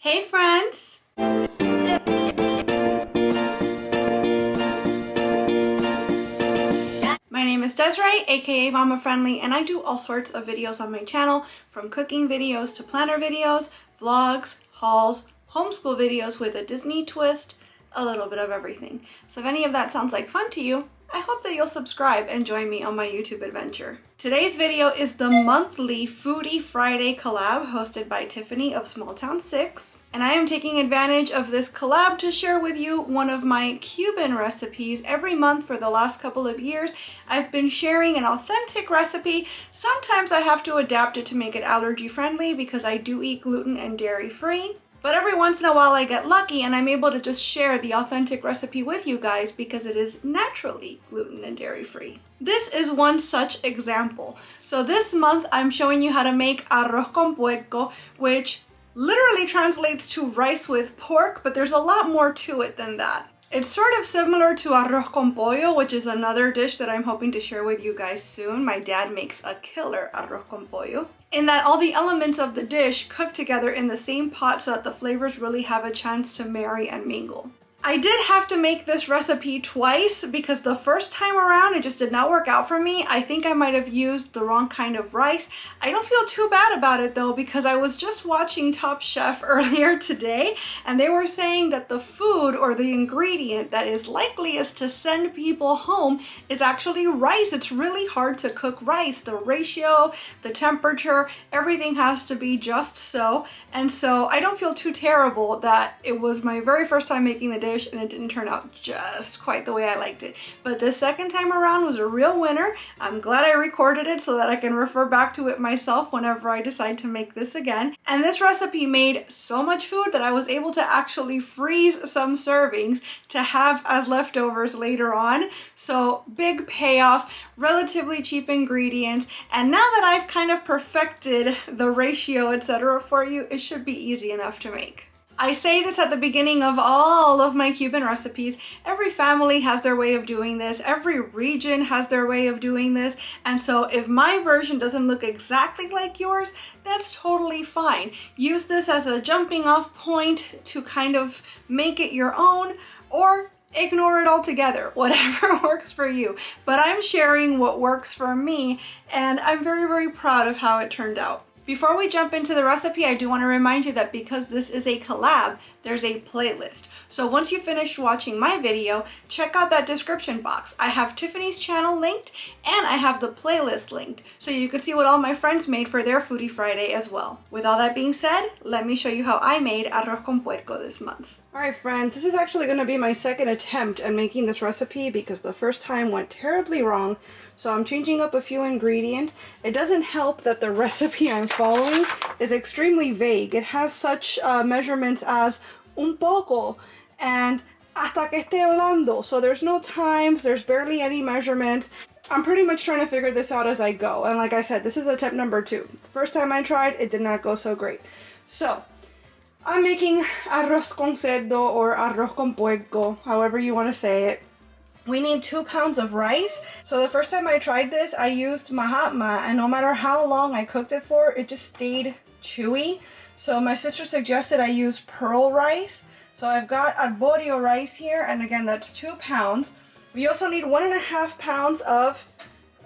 Hey friends! My name is Desiree, aka Mama Friendly, and I do all sorts of videos on my channel, from cooking videos to planner videos, vlogs, hauls, homeschool videos with a Disney twist, a little bit of everything. So if any of that sounds like fun to you, I hope that you'll subscribe and join me on my YouTube adventure. Today's video is the monthly Foodie Friday collab hosted by Tiffany of Small Town 6. And I am taking advantage of this collab to share with you one of my Cuban recipes. Every month for the last couple of years, I've been sharing an authentic recipe. Sometimes I have to adapt it to make it allergy friendly because I do eat gluten and dairy free. But every once in a while I get lucky and I'm able to just share the authentic recipe with you guys because it is naturally gluten and dairy free. This is one such example. So this month I'm showing you how to make Arroz Con Puerco, which literally translates to rice with pork, but there's a lot more to it than that. It's sort of similar to Arroz Con Pollo, which is another dish that I'm hoping to share with you guys soon. My dad makes a killer Arroz Con Pollo, in that all the elements of the dish cook together in the same pot so that the flavors really have a chance to marry and mingle. I did have to make this recipe twice because the first time around it just did not work out for me. I think I might have used the wrong kind of rice. I don't feel too bad about it though because I was just watching Top Chef earlier today and they were saying that the food or the ingredient that is likeliest to send people home is actually rice. It's really hard to cook rice. The ratio, the temperature, everything has to be just so. And so I don't feel too terrible that it was my very first time making the dish and it didn't turn out just quite the way I liked it. But this second time around was a real winner. I'm glad I recorded it so that I can refer back to it myself whenever I decide to make this again. And this recipe made so much food that I was able to actually freeze some servings to have as leftovers later on. So big payoff, relatively cheap ingredients. And now that I've kind of perfected the ratio, etc. for you, it should be easy enough to make. I say this at the beginning of all of my Cuban recipes. Every family has their way of doing this. Every region has their way of doing this. And so if my version doesn't look exactly like yours, that's totally fine. Use this as a jumping off point to kind of make it your own, or ignore it altogether, whatever works for you. But I'm sharing what works for me, and I'm very, very proud of how it turned out. Before we jump into the recipe, I do want to remind you that because this is a collab, there's a playlist. So once you finish watching my video, check out that description box. I have Tiffany's channel linked and I have the playlist linked so you can see what all my friends made for their Foodie Friday as well. With all that being said, let me show you how I made Arroz Con Puerco this month. Alright friends, this is actually going to be my second attempt at making this recipe because the first time went terribly wrong. So I'm changing up a few ingredients. It doesn't help that the recipe I'm following is extremely vague. It has such measurements as un poco and hasta que esté hablando. So there's no times, there's barely any measurements. I'm pretty much trying to figure this out as I go. And like I said, this is attempt number 2. The first time I tried, it did not go so great. So I'm making arroz con cerdo or arroz con puerco, however you want to say it. We need 2 pounds of rice. So the first time I tried this, I used mahatma, and no matter how long I cooked it for, it just stayed chewy. So my sister suggested I use pearl rice. So I've got arborio rice here, and again, that's 2 pounds. We also need 1.5 pounds of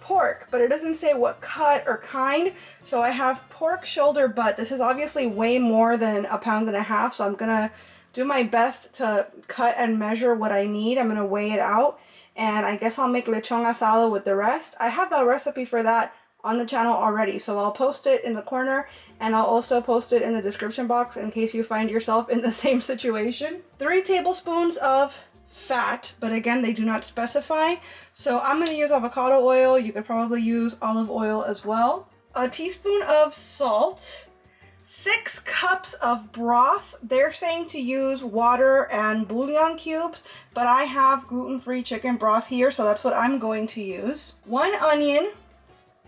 pork, but it doesn't say what cut or kind. So I have pork shoulder butt. This is obviously way more than 1.5 pounds, so I'm gonna do my best to cut and measure what I need. I'm gonna weigh it out, and I guess I'll make lechon asado with the rest. I have a recipe for that on the channel already, so I'll post it in the corner, and I'll also post it in the description box in case you find yourself in the same situation. 3 tablespoons of fat, but again, they do not specify. So I'm going to use avocado oil. You could probably use olive oil as well. A teaspoon of salt. 6 cups of broth. They're saying to use water and bouillon cubes, but I have gluten-free chicken broth here, so that's what I'm going to use. 1 onion.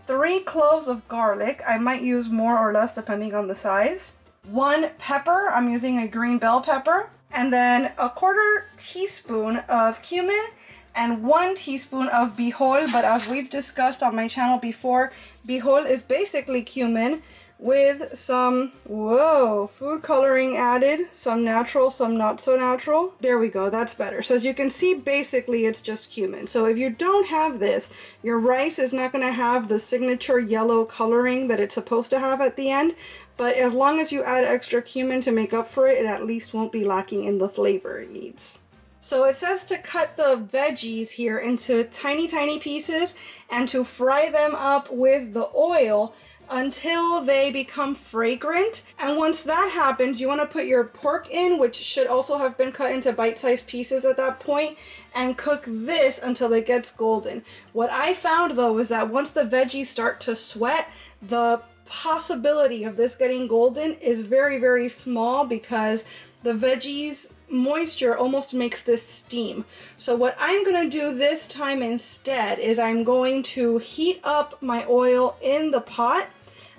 3 cloves of garlic. I might use more or less depending on the size. 1 pepper. I'm using a green bell pepper. And then 1/4 teaspoon of cumin and 1 teaspoon of bijol. But as we've discussed on my channel before, bijol is basically cumin with some, whoa, food coloring added, some natural, some not so natural. There we go, that's better. So as you can see, basically it's just cumin. So if you don't have this, your rice is not going to have the signature yellow coloring that it's supposed to have at the end. But as long as you add extra cumin to make up for it, it at least won't be lacking in the flavor it needs. So it says to cut the veggies here into tiny, tiny pieces and to fry them up with the oil until they become fragrant. And once that happens, you want to put your pork in, which should also have been cut into bite-sized pieces at that point, and cook this until it gets golden. What I found though is that once the veggies start to sweat, the possibility of this getting golden is very, very small because the veggies moisture almost makes this steam. So what I'm going to do this time instead is I'm going to heat up my oil in the pot.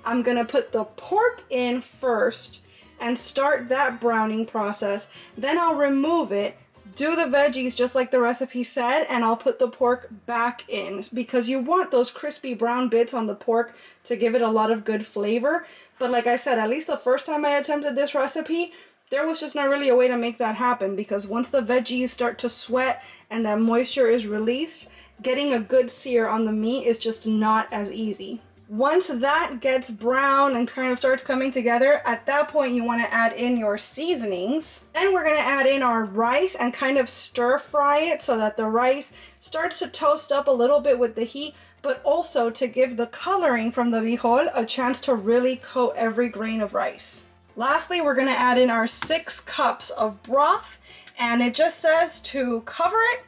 I'm going to put the pork in first and start that browning process. Then I'll remove it, do the veggies just like the recipe said, and I'll put the pork back in because you want those crispy brown bits on the pork to give it a lot of good flavor. But like I said, at least the first time I attempted this recipe, there was just not really a way to make that happen because once the veggies start to sweat and that moisture is released, getting a good sear on the meat is just not as easy. Once that gets brown and kind of starts coming together, at that point you want to add in your seasonings. Then we're going to add in our rice and kind of stir fry it so that the rice starts to toast up a little bit with the heat, but also to give the coloring from the frijol a chance to really coat every grain of rice. Lastly, we're going to add in our 6 cups of broth, and it just says to cover it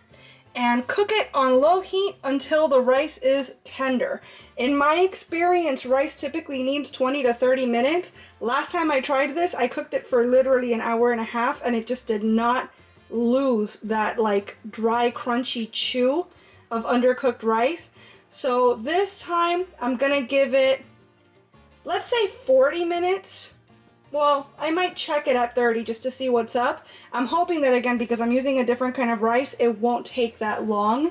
and cook it on low heat until the rice is tender. In my experience, rice typically needs 20 to 30 minutes. Last time I tried this, I cooked it for literally an hour and a half, and it just did not lose that like dry, crunchy chew of undercooked rice. So this time I'm gonna give it, let's say 40 minutes. Well, I might check it at 30 just to see what's up. I'm hoping that, again, because I'm using a different kind of rice, it won't take that long,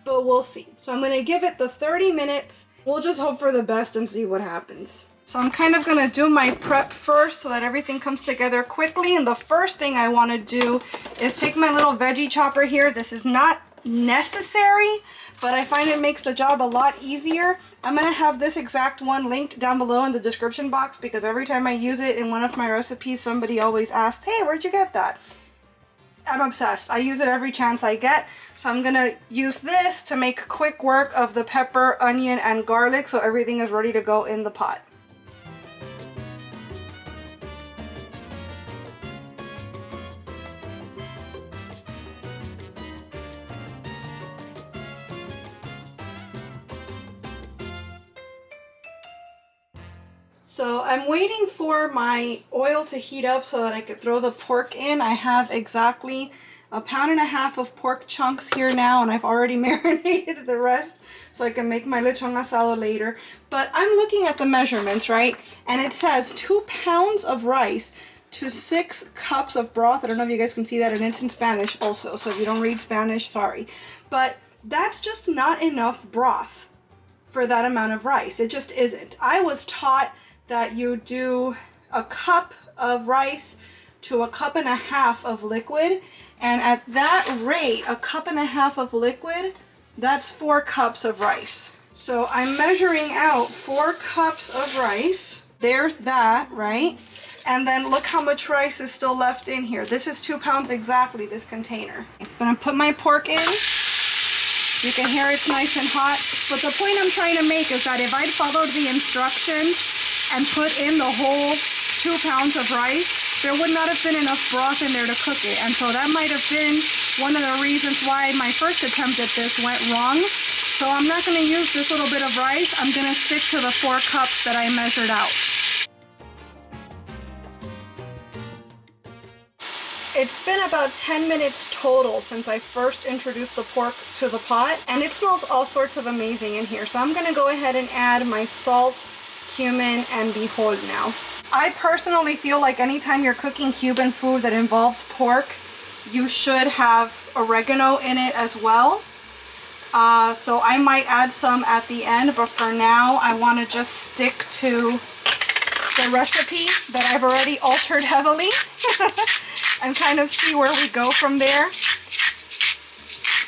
but we'll see. So I'm gonna give it the 30 minutes. We'll just hope for the best and see what happens. So I'm kind of gonna do my prep first so that everything comes together quickly. And the first thing I wanna do is take my little veggie chopper here. This is not necessary, but I find it makes the job a lot easier. I'm gonna have this exact one linked down below in the description box because every time I use it in one of my recipes, somebody always asks, hey, where'd you get that? I'm obsessed. I use it every chance I get. So I'm gonna use this to make quick work of the pepper, onion, and garlic so everything is ready to go in the pot. So I'm waiting for my oil to heat up so that I could throw the pork in. I have exactly 1.5 pounds of pork chunks here now, and I've already marinated the rest so I can make my lechon asado later. But I'm looking at the measurements, right? And it says 2 pounds of rice to 6 cups of broth. I don't know if you guys can see that, and it's in Spanish also, so if you don't read Spanish, sorry. But that's just not enough broth for that amount of rice. It just isn't. I was taught that you do 1 cup of rice to 1.5 cups of liquid, and at that rate, 1.5 cups of liquid, that's 4 cups of rice. So I'm measuring out 4 cups of rice. There's that, right? And then look how much rice is still left in here. This is 2 pounds exactly, this container. I'm gonna put my pork in. You can hear it's nice and hot. But the point I'm trying to make is that if I'd followed the instructions and put in the whole 2 pounds of rice, there would not have been enough broth in there to cook it. And so that might have been one of the reasons why my first attempt at this went wrong. So I'm not going to use this little bit of rice. I'm going to stick to the 4 cups that I measured out. It's been about 10 minutes total since I first introduced the pork to the pot, and it smells all sorts of amazing in here. So I'm going to go ahead and add my salt, cumin, and frijol now. I personally feel like anytime you're cooking Cuban food that involves pork, you should have oregano in it as well. So I might add some at the end, but for now I want to just stick to the recipe that I've already altered heavily and kind of see where we go from there.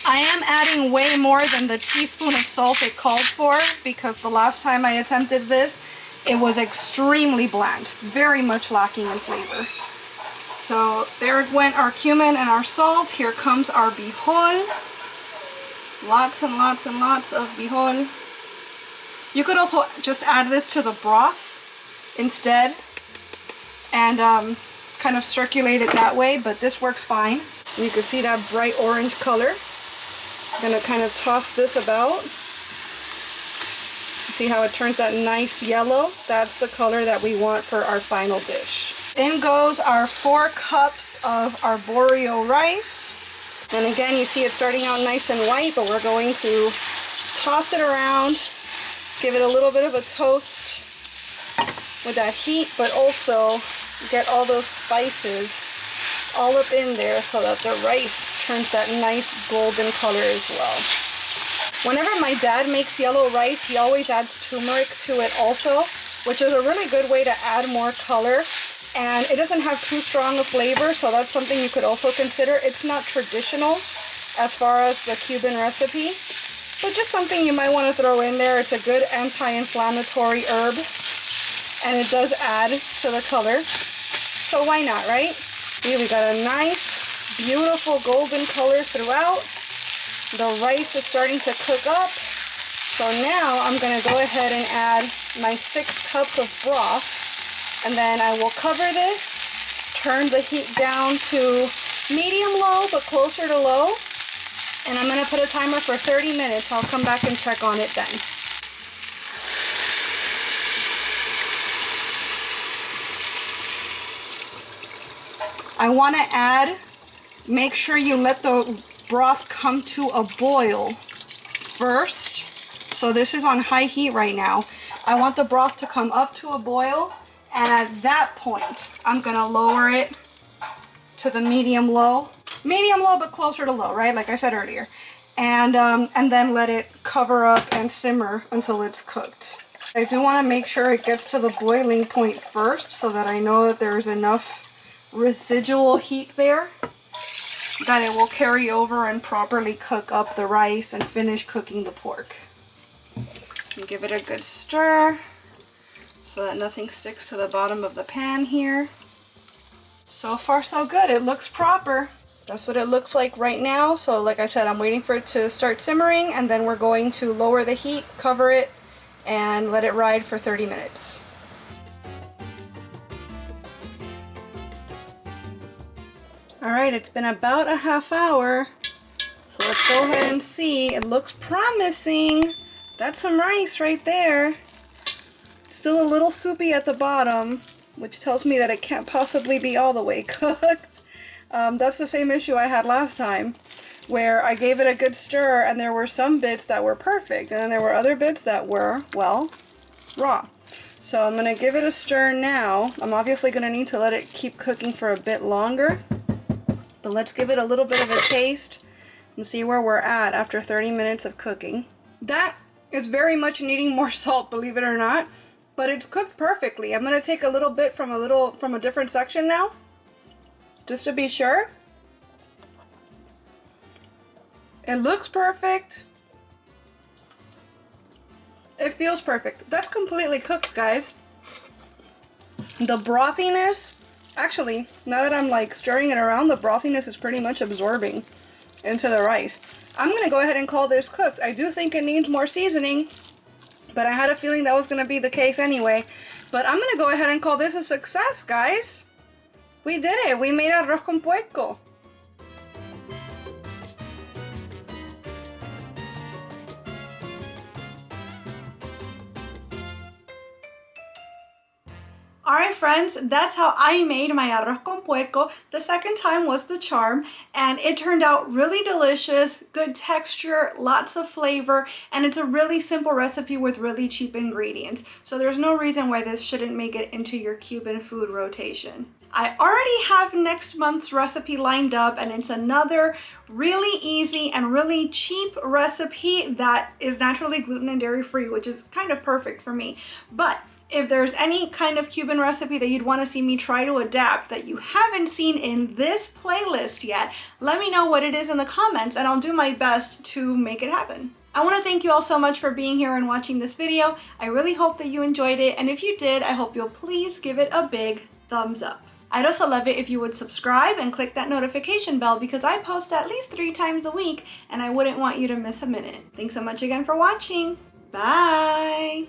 I am adding way more than the teaspoon of salt it called for, because the last time I attempted this, it was extremely bland, very much lacking in flavor. So there went our cumin and our salt. Here comes our bijol. Lots and lots and lots of bijol. You could also just add this to the broth instead and kind of circulate it that way, but this works fine. You can see that bright orange color. I'm gonna kind of toss this about. See how it turns that nice yellow? That's the color that we want for our final dish. In goes our 4 cups of arborio rice. And again, you see it starting out nice and white, but we're going to toss it around, give it a little bit of a toast with that heat, but also get all those spices all up in there so that the rice turns that nice golden color as well. Whenever my dad makes yellow rice, he always adds turmeric to it also, which is a really good way to add more color. And it doesn't have too strong a flavor, so that's something you could also consider. It's not traditional as far as the Cuban recipe, but just something you might want to throw in there. It's a good anti-inflammatory herb, and it does add to the color. So why not, right? Here we got a nice, beautiful golden color throughout. The rice is starting to cook up. So now I'm going to go ahead and add my 6 cups of broth. And then I will cover this, turn the heat down to medium-low, but closer to low. And I'm going to put a timer for 30 minutes. I'll come back and check on it then. I want to add, make sure you let the broth come to a boil first. So this is on high heat right now. I want the broth to come up to a boil. And at that point, I'm gonna lower it to the medium-low, but closer to low, right? Like I said earlier, and then let it cover up and simmer until it's cooked. I do want to make sure it gets to the boiling point first, so that I know that there's enough residual heat there that it will carry over and properly cook up the rice and finish cooking the pork. And give it a good stir, so that nothing sticks to the bottom of the pan here. So far so good, it looks proper. That's what it looks like right now. So like I said, I'm waiting for it to start simmering, and then we're going to lower the heat, cover it, and let it ride for 30 minutes. Alright, it's been about a half hour. So let's go ahead and see. It looks promising. That's some rice right there. Still a little soupy at the bottom, which tells me that it can't possibly be all the way cooked. That's the same issue I had last time, where I gave it a good stir and there were some bits that were perfect, and then there were other bits that were, well, raw. So I'm going to give it a stir now. I'm obviously going to need to let it keep cooking for a bit longer, but let's give it a little bit of a taste and see where we're at after 30 minutes of cooking. That is very much needing more salt, believe it or not. But it's cooked perfectly. I'm gonna take a little bit from a different section now, just to be sure. It looks perfect. It feels perfect. That's completely cooked, guys. The brothiness, actually, now that I'm like stirring it around, the brothiness is pretty much absorbing into the rice. I'm gonna go ahead and call this cooked. I do think it needs more seasoning, but I had a feeling that was going to be the case anyway. But I'm going to go ahead and call this a success, guys. We did it. We made arroz con puerco. Alright friends, that's how I made my arroz con puerco. The second time was the charm, and it turned out really delicious, good texture, lots of flavor, and it's a really simple recipe with really cheap ingredients. So there's no reason why this shouldn't make it into your Cuban food rotation. I already have next month's recipe lined up, and it's another really easy and really cheap recipe that is naturally gluten and dairy free, which is kind of perfect for me. But If there's any kind of Cuban recipe that you'd want to see me try to adapt that you haven't seen in this playlist yet, let me know what it is in the comments and I'll do my best to make it happen. I want to thank you all so much for being here and watching this video. I really hope that you enjoyed it, and if you did, I hope you'll please give it a big thumbs up. I'd also love it if you would subscribe and click that notification bell because I post at least 3 times a week and I wouldn't want you to miss a minute. Thanks so much again for watching. Bye!